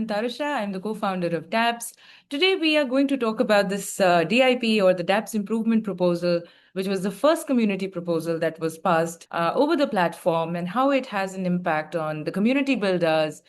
Tarusha. I'm the co-founder of Dapps. Today, we are going to talk about this DIP or the Dapps improvement proposal, which was the first community proposal that was passed over the platform and how it has an impact on the community builders.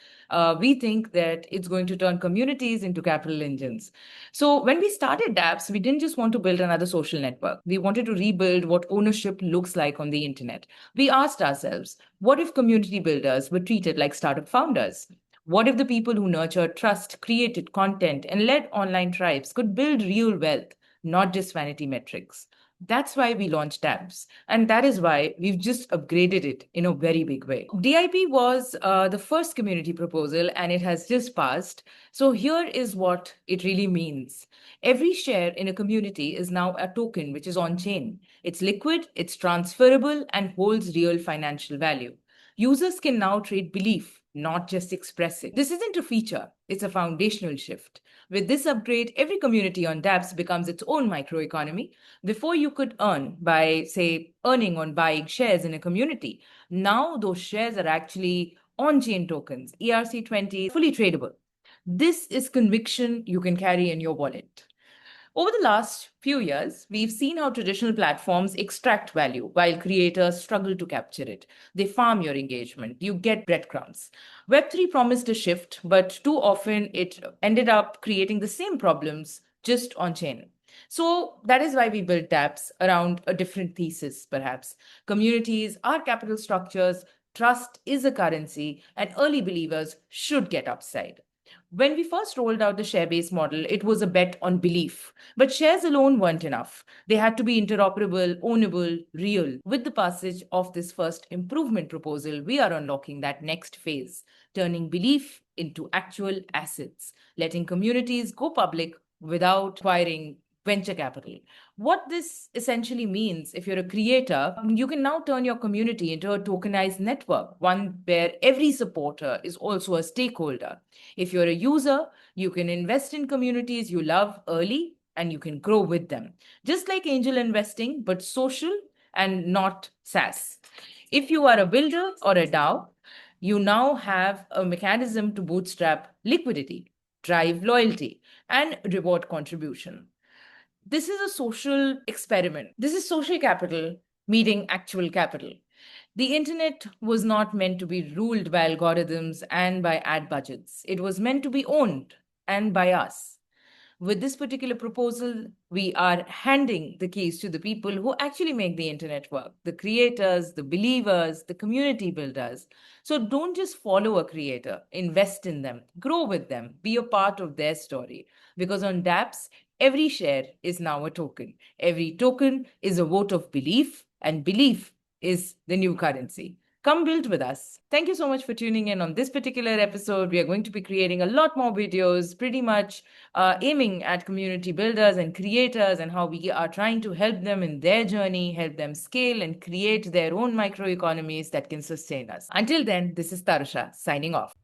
We think that it's going to turn communities into capital engines. So when we started Dapps, we didn't just want to build another social network. We wanted to rebuild what ownership looks like on the internet. We asked ourselves, what if community builders were treated like startup founders? What if the people who nurtured trust, created content, and led online tribes could build real wealth, not just vanity metrics? That's why we launched Dapps. And that is why we've just upgraded it in a very big way. DIP was the first community proposal and it has just passed. So here is what it really means. Every share in a community is now a token which is on chain. It's liquid, it's transferable, and holds real financial value. Users can now trade belief, not just express it. This isn't a feature, it's a foundational shift. With this upgrade, every community on Dapps becomes its own microeconomy. Before you could earn by, say, earning on buying shares in a community. Now those shares are actually on-chain tokens, ERC20, fully tradable. This is conviction you can carry in your wallet. Over the last few years, we've seen how traditional platforms extract value while creators struggle to capture it. They farm your engagement, you get breadcrumbs. Web3 promised a shift, but too often it ended up creating the same problems just on chain. So that is why we built Dapps around a different thesis, perhaps. Communities are capital structures, trust is a currency, and early believers should get upside. When we first rolled out the share based model, it was a bet on belief. But shares alone weren't enough. They had to be interoperable, ownable, real. With the passage of this first improvement proposal, we are unlocking that next phase, turning belief into actual assets, letting communities go public without acquiring venture capital. What this essentially means, if you're a creator, you can now turn your community into a tokenized network, one where every supporter is also a stakeholder. If you're a user, you can invest in communities you love early and you can grow with them. Just like angel investing, but social and not SaaS. If you are a builder or a DAO, you now have a mechanism to bootstrap liquidity, drive loyalty, and reward contribution. This is a social experiment. This is social capital meeting actual capital. The internet was not meant to be ruled by algorithms and by ad budgets. It was meant to be owned and by us. With this particular proposal, we are handing the keys to the people who actually make the internet work, the creators, the believers, the community builders. So don't just follow a creator, invest in them, grow with them, be a part of their story. Because on Dapps, every share is now a token. Every token is a vote of belief, and belief is the new currency. Come build with us. Thank you so much for tuning in on this particular episode. We are going to be creating a lot more videos, pretty much aiming at community builders and creators and how we are trying to help them in their journey, help them scale and create their own microeconomies that can sustain us. Until then, this is Tarusha signing off.